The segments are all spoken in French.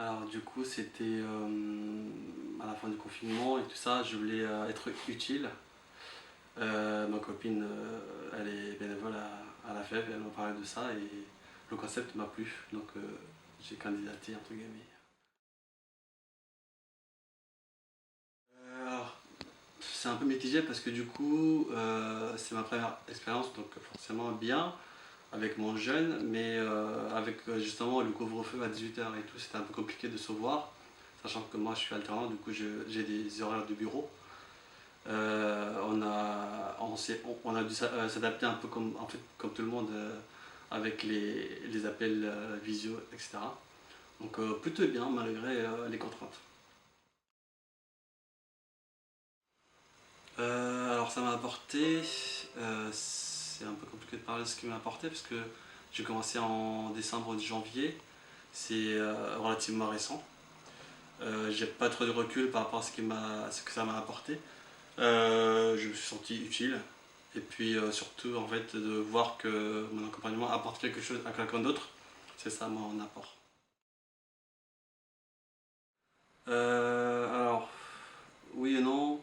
Alors du coup c'était à la fin du confinement et tout ça, je voulais être utile. Ma copine elle est bénévole à la FEV, elle m'a parlé de ça et le concept m'a plu, donc j'ai candidaté entre guillemets. Alors c'est un peu mitigé parce que du coup c'est ma première expérience donc forcément bien avec mon jeune, mais avec justement le couvre-feu à 18h et tout, c'était un peu compliqué de se voir, sachant que moi je suis alternant, du coup j'ai des horaires de bureau. On a dû s'adapter un peu comme, en fait, comme tout le monde avec les appels visio, etc. Donc plutôt bien malgré les contraintes. Alors ça m'a apporté, c'est un peu compliqué de parler de ce qui m'a apporté parce que j'ai commencé en décembre janvier, c'est relativement récent. J'ai pas trop de recul par rapport à ce que ça m'a apporté. Je me suis senti utile et puis surtout en fait de voir que mon accompagnement apporte quelque chose à quelqu'un d'autre, c'est ça mon apport. Alors oui et non.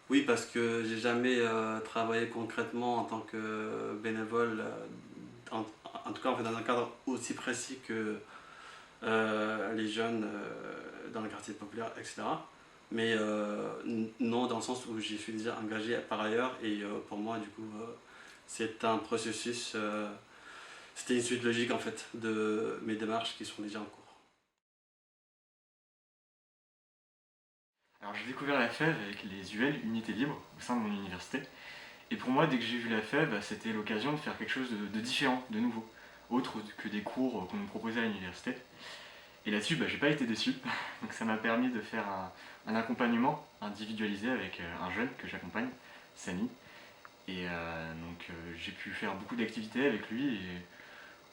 Oui, parce que j'ai jamais travaillé concrètement en tant que bénévole, en tout cas en fait, dans un cadre aussi précis que les jeunes dans le quartier populaire, etc. Mais non, dans le sens où j'y suis déjà engagé par ailleurs et pour moi, du coup, c'est un processus, c'était une suite logique en fait de mes démarches qui sont déjà en cours. Alors j'ai découvert la FEV avec les UL, Unités Libres, au sein de mon université. Et pour moi, dès que j'ai vu la FEV, c'était l'occasion de faire quelque chose de différent, de nouveau, autre que des cours qu'on nous proposait à l'université. Et là-dessus, j'ai pas été déçu. Donc ça m'a permis de faire un accompagnement individualisé avec un jeune que j'accompagne, Samy. Et j'ai pu faire beaucoup d'activités avec lui. Et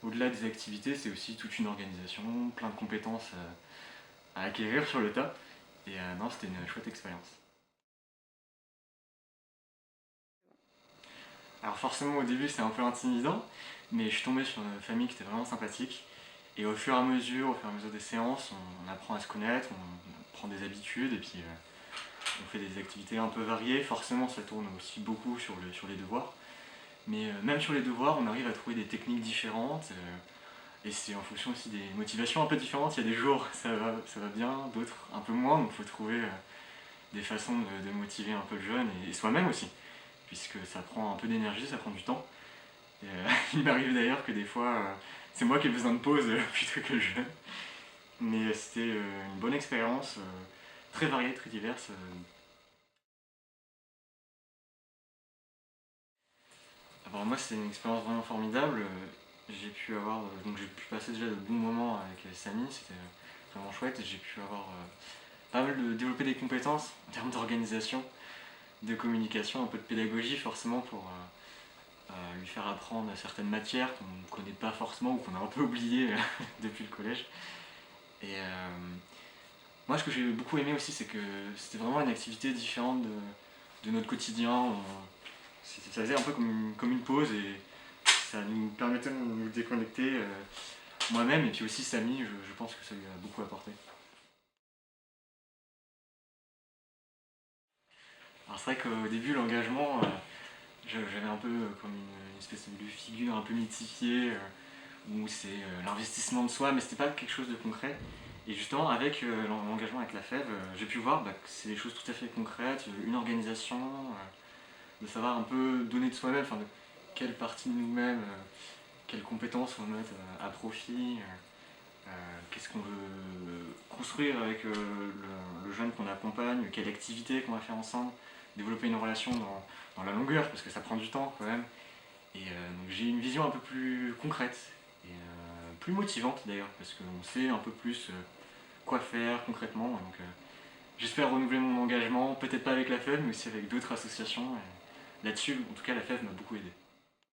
au-delà des activités, c'est aussi toute une organisation, plein de compétences à acquérir sur le tas. Et non, c'était une chouette expérience. Alors forcément au début c'est un peu intimidant, mais je suis tombé sur une famille qui était vraiment sympathique. Et au fur et à mesure des séances, on apprend à se connaître, on prend des habitudes et puis on fait des activités un peu variées. Forcément ça tourne aussi beaucoup sur les devoirs. Mais même sur les devoirs, on arrive à trouver des techniques différentes. Et c'est en fonction aussi des motivations un peu différentes. Il y a des jours ça va bien, d'autres un peu moins. Donc il faut trouver des façons de motiver un peu le jeune et soi-même aussi, puisque ça prend un peu d'énergie, ça prend du temps. Et, il m'arrive d'ailleurs que des fois, c'est moi qui ai besoin de pause plutôt que le jeu. Mais c'était une bonne expérience, très variée, très diverse. Alors moi, c'est une expérience vraiment formidable. J'ai pu passer déjà de bons moments avec Samy, c'était vraiment chouette. Et j'ai pu avoir pas mal de développer des compétences en termes d'organisation, de communication, un peu de pédagogie forcément pour lui faire apprendre certaines matières qu'on ne connaît pas forcément ou qu'on a un peu oublié depuis le collège. Et moi, ce que j'ai beaucoup aimé aussi, c'est que c'était vraiment une activité différente de notre quotidien. Ça faisait un peu comme une pause et ça nous permettait de nous déconnecter moi-même et puis aussi Samy, je pense que ça lui a beaucoup apporté. Alors c'est vrai qu'au début, l'engagement, j'avais un peu comme une espèce de figure un peu mythifiée où c'est l'investissement de soi, mais c'était pas quelque chose de concret. Et justement, avec l'engagement avec la FEV, j'ai pu voir que c'est des choses tout à fait concrètes, une organisation, de savoir un peu donner de soi-même, enfin, de quelle partie de nous-mêmes, quelles compétences on met à profit, qu'est-ce qu'on veut construire avec le jeune qu'on accompagne, quelle activité qu'on va faire ensemble, développer une relation dans la longueur, parce que ça prend du temps quand même. Et donc j'ai une vision un peu plus concrète et plus motivante d'ailleurs, parce qu'on sait un peu plus quoi faire concrètement. Donc j'espère renouveler mon engagement, peut-être pas avec la FEV, mais aussi avec d'autres associations. Et là-dessus, en tout cas, la FEV m'a beaucoup aidé.